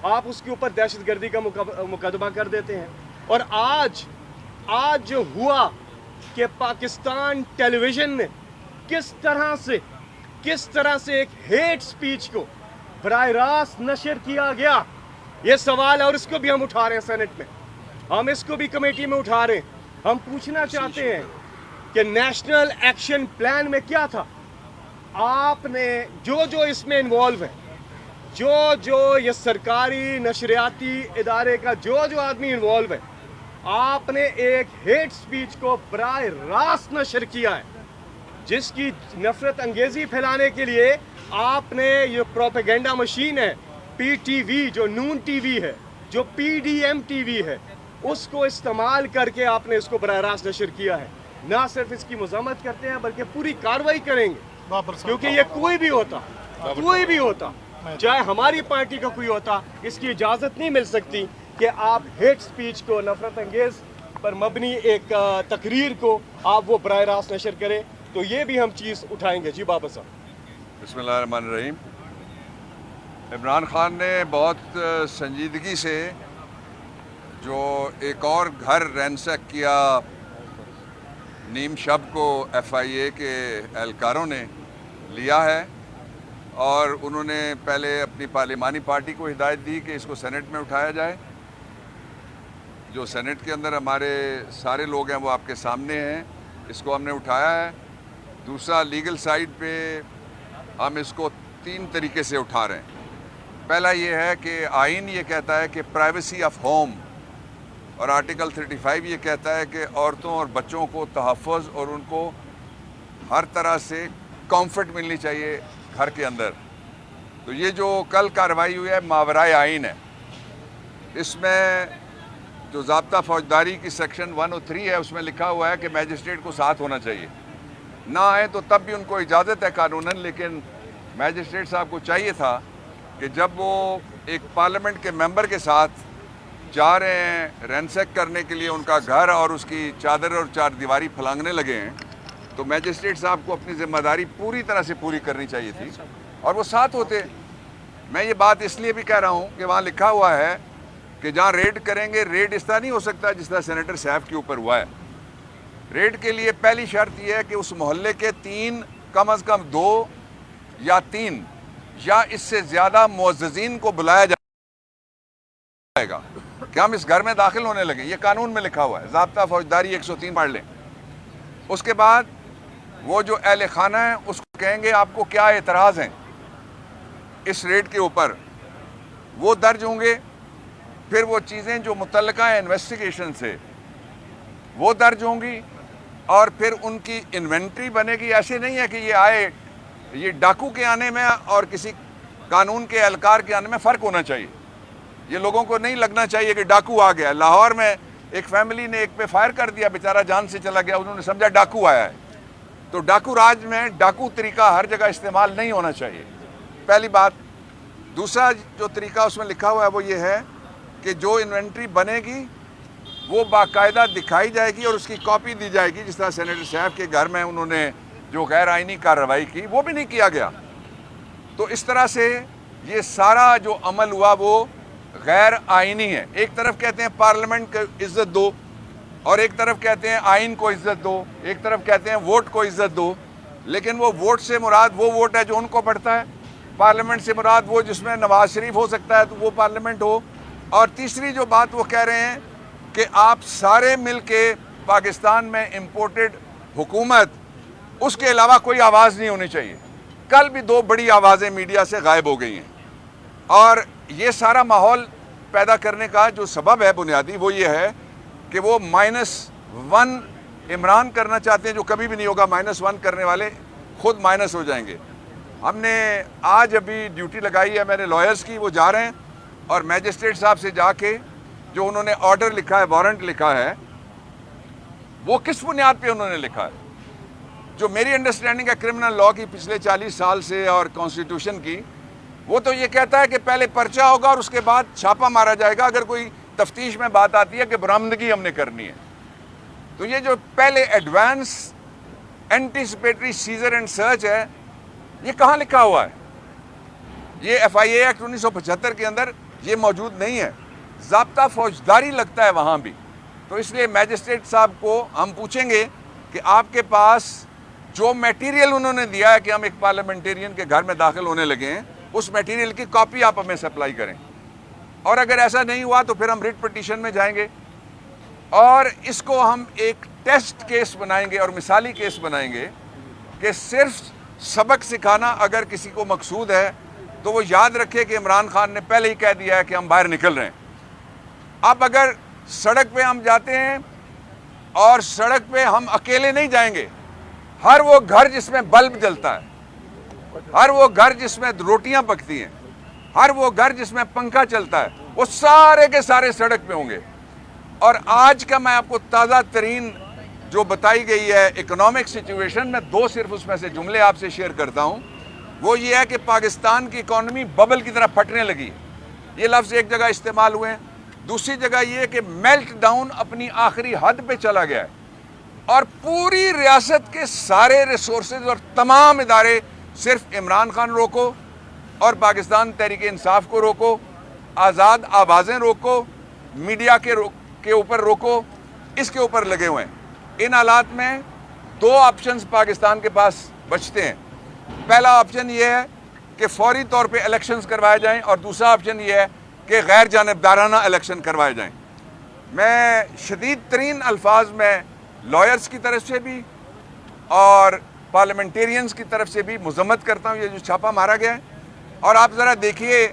آپ اس کے اوپر دہشت گردی کا مقدمہ کر دیتے ہیں. اور آج جو ہوا کہ پاکستان ٹیلی ویژن نے کس طرح سے ایک ہیٹ سپیچ کو براہ راست نشر کیا گیا، یہ سوال ہے اور اس کو بھی ہم اٹھا رہے ہیں سینٹ میں، ہم اس کو بھی کمیٹی میں اٹھا رہے ہیں. ہم پوچھنا چاہتے ہیں کہ نیشنل ایکشن پلان میں کیا تھا؟ آپ نے جو اس میں انوالو ہے، جو یہ سرکاری نشریاتی ادارے کا جو آدمی انوالو ہے، آپ نے ایک ہیٹ سپیچ کو براہ راست نشر کیا ہے، جس کی نفرت انگیزی پھیلانے کے لیے آپ نے یہ پروپیگنڈا مشین ہے، پی ٹی وی جو نون ٹی وی ہے، جو P D M TV ہے، اس کو استعمال کر کے آپ نے اس کو براہ راست نشر کیا ہے. نہ صرف اس کی مذمت کرتے ہیں بلکہ پوری کارروائی کریں گے، کیونکہ یہ کوئی بھی ہوتا چاہے ہماری پارٹی کا کوئی ہوتا، اس کی اجازت نہیں مل سکتی کہ آپ ہیٹ سپیچ کو، نفرت انگیز پر مبنی ایک تقریر کو آپ وہ براہ راست نشر کریں. تو یہ بھی ہم چیز اٹھائیں گے. جی بابا صاحب. بسم اللہ الرحمن الرحیم. عمران خان نے بہت سنجیدگی سے جو ایک اور گھر رینسیک کیا نیم شب کو ایف آئی اے کے اہلکاروں نے لیا ہے، اور انہوں نے پہلے اپنی پارلیمانی پارٹی کو ہدایت دی کہ اس کو سینٹ میں اٹھایا جائے. جو سینٹ کے اندر ہمارے سارے لوگ ہیں وہ آپ کے سامنے ہیں، اس کو ہم نے اٹھایا ہے. دوسرا لیگل سائیڈ پہ ہم اس کو 3 طریقے سے اٹھا رہے ہیں. پہلا یہ ہے کہ آئین یہ کہتا ہے کہ پرائیویسی آف ہوم، اور آرٹیکل 35 یہ کہتا ہے کہ عورتوں اور بچوں کو تحفظ اور ان کو ہر طرح سے کمفرٹ ملنی چاہیے گھر کے اندر. تو یہ جو کل کارروائی ہوئی ہے ماورائے آئین ہے. اس میں جو ضابطہ فوجداری کی سیکشن 103 ہے اس میں لکھا ہوا ہے کہ میجسٹریٹ کو ساتھ ہونا چاہیے. نہ آئے تو تب بھی ان کو اجازت ہے قانوناً، لیکن میجسٹریٹ صاحب کو چاہیے تھا کہ جب وہ ایک پارلیمنٹ کے ممبر کے ساتھ جا رہے ہیں رینسیک کرنے کے لیے ان کا گھر اور اس کی چادر اور چار دیواری پھلانگنے لگے ہیں، تو میجسٹریٹ صاحب کو اپنی ذمہ داری پوری طرح سے پوری کرنی چاہیے تھی اور وہ ساتھ ہوتے. میں یہ بات اس لیے بھی کہہ رہا ہوں کہ وہاں لکھا ہوا ہے کہ جہاں ریڈ کریں گے، ریڈ اس طرح نہیں ہو سکتا جس طرح سینیٹر صاحب کے اوپر ہوا ہے. ریڈ کے لیے پہلی شرط یہ ہے کہ اس محلے کے 3 کم از کم 2 یا 3 یا اس سے زیادہ معززین کو بلایا جائے گا کہ ہم اس گھر میں داخل ہونے لگے. یہ قانون میں لکھا ہوا ہے، ضابطہ فوجداری 103 پڑھ لیں. اس کے بعد وہ جو اہل خانہ ہیں اس کو کہیں گے آپ کو کیا اعتراض ہیں اس ریڈ کے اوپر، وہ درج ہوں گے. پھر وہ چیزیں جو متعلقہ ہیں انویسٹیگیشن سے وہ درج ہوں گی، اور پھر ان کی انوینٹری بنے گی. ایسے نہیں ہے کہ یہ آئے، یہ ڈاکو کے آنے میں اور کسی قانون کے اہلکار کے آنے میں فرق ہونا چاہیے. یہ لوگوں کو نہیں لگنا چاہیے کہ ڈاکو آ گیا. لاہور میں ایک فیملی نے ایک پہ فائر کر دیا، بیچارہ جان سے چلا گیا، انہوں نے سمجھا ڈاکو آیا ہے. تو ڈاکو راج میں ڈاکو طریقہ ہر جگہ استعمال نہیں ہونا چاہیے، پہلی بات. دوسرا جو طریقہ اس میں لکھا ہوا ہے وہ یہ ہے کہ جو انوینٹری بنے گی وہ باقاعدہ دکھائی جائے گی اور اس کی کاپی دی جائے گی. جس طرح سینیٹر صاحب کے گھر میں انہوں نے جو غیر آئینی کارروائی کی وہ بھی نہیں کیا گیا. تو اس طرح سے یہ سارا جو عمل ہوا وہ غیر آئینی ہے. ایک طرف کہتے ہیں پارلیمنٹ کو عزت دو، اور ایک طرف کہتے ہیں آئین کو عزت دو، ایک طرف کہتے ہیں ووٹ کو عزت دو. لیکن وہ ووٹ سے مراد وہ ووٹ ہے جو ان کو پڑتا ہے، پارلیمنٹ سے مراد وہ جس میں نواز شریف ہو سکتا ہے تو وہ پارلیمنٹ ہو. اور تیسری جو بات وہ کہہ رہے ہیں کہ آپ سارے مل کے پاکستان میں امپورٹڈ حکومت، اس کے علاوہ کوئی آواز نہیں ہونی چاہیے. کل بھی 2 بڑی آوازیں میڈیا سے غائب ہو گئی ہیں. اور یہ سارا ماحول پیدا کرنے کا جو سبب ہے بنیادی وہ یہ ہے کہ وہ -1 عمران کرنا چاہتے ہیں، جو کبھی بھی نہیں ہوگا. -1 کرنے والے خود مائنس ہو جائیں گے. ہم نے آج ابھی ڈیوٹی لگائی ہے میں نے لائرز کی، وہ جا رہے ہیں اور میجسٹریٹ صاحب سے جا کے جو انہوں نے آرڈر لکھا ہے، وارنٹ لکھا ہے، وہ کس بنیاد پہ انہوں نے لکھا ہے. جو میری انڈرسٹینڈنگ ہے کرمنل لاء کی پچھلے 40 سال سے اور کانسٹیٹیوشن کی، وہ تو یہ کہتا ہے کہ پہلے پرچہ ہوگا اور اس کے بعد چھاپا مارا جائے گا اگر کوئی تفتیش میں بات آتی ہے کہ برآمدگی ہم نے کرنی ہے. تو یہ جو پہلے advance anticipatory seizure and search ہے، یہ کہاں لکھا ہوا ہے؟ یہ ایف آئی اے ایکٹ 1975 کے اندر یہ موجود نہیں ہے. ضابطہ فوجداری لگتا ہے وہاں بھی. تو اس لیے میجسٹریٹ صاحب کو ہم پوچھیں گے کہ آپ کے پاس جو میٹیریل انہوں نے دیا ہے کہ ہم ایک پارلیمنٹیرین کے گھر میں داخل ہونے لگے ہیں, اس میٹیریل کی کاپی آپ ہمیں سپلائی کریں. اور اگر ایسا نہیں ہوا تو پھر ہم ریٹ پٹیشن میں جائیں گے اور اس کو ہم ایک ٹیسٹ کیس بنائیں گے اور مثالی کیس بنائیں گے کہ صرف سبق سکھانا اگر کسی کو مقصود ہے تو وہ یاد رکھے کہ عمران خان نے پہلے ہی کہہ دیا ہے کہ ہم باہر نکل رہے ہیں. اب اگر سڑک پہ ہم جاتے ہیں اور سڑک پہ ہم اکیلے نہیں جائیں گے, ہر وہ گھر جس میں بلب جلتا ہے, ہر وہ گھر جس میں روٹیاں پکتی ہیں, ہر وہ گھر جس میں پنکھا چلتا ہے, وہ سارے کے سارے سڑک پہ ہوں گے. اور آج کا میں آپ کو تازہ ترین جو بتائی گئی ہے اکنامک سچویشن میں دو صرف اس میں سے جملے آپ سے شیئر کرتا ہوں. وہ یہ ہے کہ پاکستان کی اکانومی ببل کی طرح پھٹنے لگی. یہ لفظ ایک جگہ استعمال ہوئے ہیں. دوسری جگہ یہ کہ میلٹ ڈاؤن اپنی آخری حد پہ چلا گیا ہے اور پوری ریاست کے سارے ریسورسز اور تمام ادارے صرف عمران خان روکو اور پاکستان تحریک انصاف کو روکو, آزاد آوازیں روکو, میڈیا کے اوپر روکو, اس کے اوپر لگے ہوئے ہیں. ان حالات میں دو آپشنز پاکستان کے پاس بچتے ہیں. پہلا آپشن یہ ہے کہ فوری طور پہ الیکشنز کروائے جائیں اور دوسرا آپشن یہ ہے کہ غیر جانبدارانہ الیکشن کروائے جائیں. میں شدید ترین الفاظ میں لائرز کی طرف سے بھی اور پارلیمنٹیرینز کی طرف سے بھی مذمت کرتا ہوں یہ جو چھاپہ مارا گیا ہے. اور آپ ذرا دیکھیے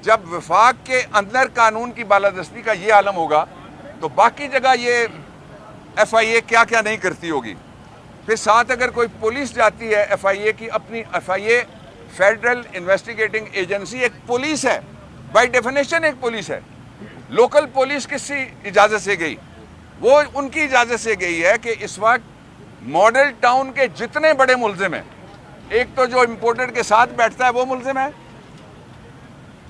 جب وفاق کے اندر قانون کی بالادستی کا یہ عالم ہوگا تو باقی جگہ یہ ایف آئی اے کیا کیا نہیں کرتی ہوگی. پھر ساتھ اگر کوئی پولیس جاتی ہے ایف آئی اے کی, اپنی ایف آئی اے فیڈرل انویسٹیگیٹنگ ایجنسی ایک پولیس ہے, بائی ڈیفینیشن ایک پولیس ہے. لوکل پولیس کسی اجازت سے گئی؟ وہ ان کی اجازت سے گئی ہے کہ اس وقت ماڈل ٹاؤن کے جتنے بڑے ملزم ہیں, ایک تو جو امپورٹڈ کے ساتھ بیٹھتا ہے وہ ملزم ہے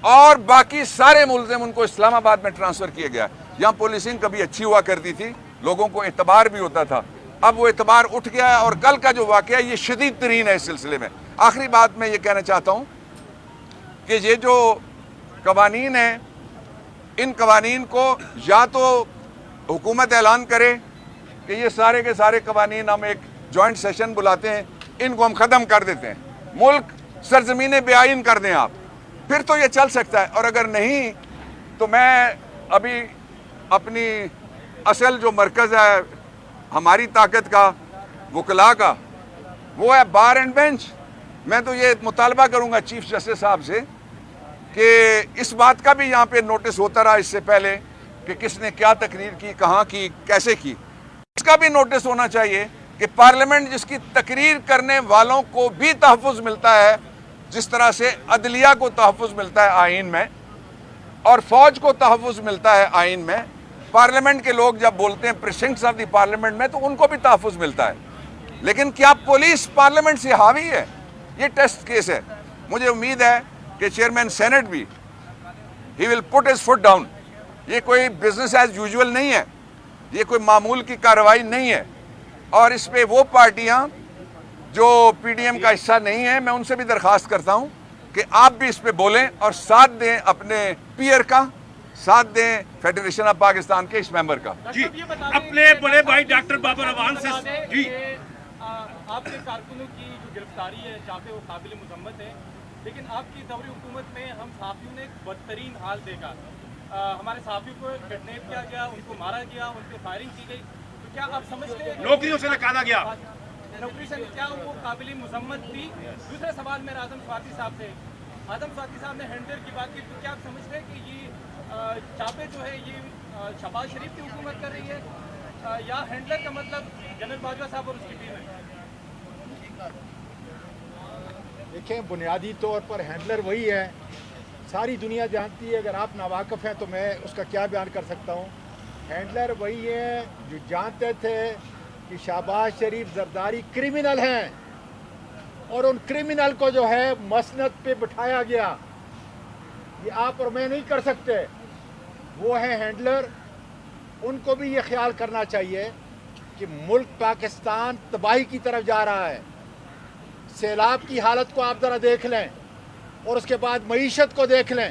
اور باقی سارے ملزم ان کو اسلام آباد میں ٹرانسفر کیا گیا. یہاں پولیسنگ کبھی اچھی ہوا کرتی تھی, لوگوں کو اعتبار بھی ہوتا تھا, اب وہ اعتبار اٹھ گیا ہے اور کل کا جو واقعہ ہے یہ شدید ترین ہے اس سلسلے میں. آخری بات میں یہ کہنا چاہتا ہوں کہ یہ جو قوانین ہیں ان قوانین کو یا تو حکومت اعلان کرے کہ یہ سارے کے سارے قوانین ہم ایک جوائنٹ سیشن بلاتے ہیں, ان کو ہم ختم کر دیتے ہیں, ملک سرزمین بے آئین کر دیں آپ, پھر تو یہ چل سکتا ہے. اور اگر نہیں تو میں ابھی اپنی اصل جو مرکز ہے ہماری طاقت کا وکلاء کا وہ ہے بار اینڈ بینچ. میں تو یہ مطالبہ کروں گا چیف جسٹس صاحب سے کہ اس بات کا بھی یہاں پہ نوٹس ہوتا رہا اس سے پہلے کہ کس نے کیا تقریر کی, کہاں کی, کیسے کی, اس کا بھی نوٹس ہونا چاہیے کہ پارلیمنٹ جس کی تقریر کرنے والوں کو بھی تحفظ ملتا ہے جس طرح سے عدلیہ کو تحفظ ملتا ہے آئین میں اور فوج کو تحفظ ملتا ہے آئین میں, پارلیمنٹ کے لوگ جب بولتے ہیں پریسنکٹس آف دی پارلیمنٹ میں تو ان کو بھی تحفظ ملتا ہے. لیکن کیا پولیس پارلیمنٹ سے حاوی ہے؟ یہ ٹیسٹ کیس ہے. مجھے امید ہے کہ چیئرمین سینٹ بھی ہی ول پٹ ہز فٹ ڈاؤن. یہ کوئی بزنس ایز یوزول نہیں ہے, یہ کوئی معمول کی کارروائی نہیں ہے. اور اس پہ وہ پارٹیاں جو پی ڈی ایم کا حصہ نہیں ہیں میں ان سے بھی درخواست کرتا ہوں کہ آپ بھی اس پہ بولیں اور ساتھ دیں اپنے پیئر کا, ساتھ دیں فیڈریشن آف پاکستان کے اس ممبر کا. جی اپنے بڑے بھائی ڈاکٹر بابر اعوان سے جی آپ کے کارکنوں کی جو گرفتاری ہے چاہے وہ قابل مذمت ہے, لیکن آپ کی دوری حکومت میں ہم صحافیوں نے ایک بدترین حال دیکھا. ہمارے صحافیوں کو کڈنیپ کیا گیا, ان کو مارا گیا, ان پہ فائرنگ کی گئی. تو کیا آپ سمجھتے ہیں نوکریوں سے نکالا گیا؟ نوکری سے کیا وہ قابل مذمت تھی؟ دوسرا سوال میرا اعظم سواتی صاحب سے. اعظم سواتی صاحب نے ہینڈلر کی بات کی, تو کیا آپ سمجھتے ہیں کہ یہ چاپے جو ہے یہ شہباز شریف کی حکومت کر رہی ہے یا ہینڈلر کا مطلب جنرل باجوہ صاحب اور اس کی ٹیم ہے؟ دیکھیں بنیادی طور پر ہینڈلر وہی ہے, ساری دنیا جانتی ہے. اگر آپ ناواقف ہیں تو میں اس کا کیا بیان کر سکتا ہوں. ہینڈلر وہی ہے جو جانتے تھے کہ شہباز شریف زرداری کرمنل ہیں اور ان کرمنل کو جو ہے مسند پہ بٹھایا گیا. یہ آپ اور میں نہیں کر سکتے, وہ ہے ہینڈلر. ان کو بھی یہ خیال کرنا چاہیے کہ ملک پاکستان تباہی کی طرف جا رہا ہے. سیلاب کی حالت کو آپ ذرا دیکھ لیں اور اس کے بعد معیشت کو دیکھ لیں.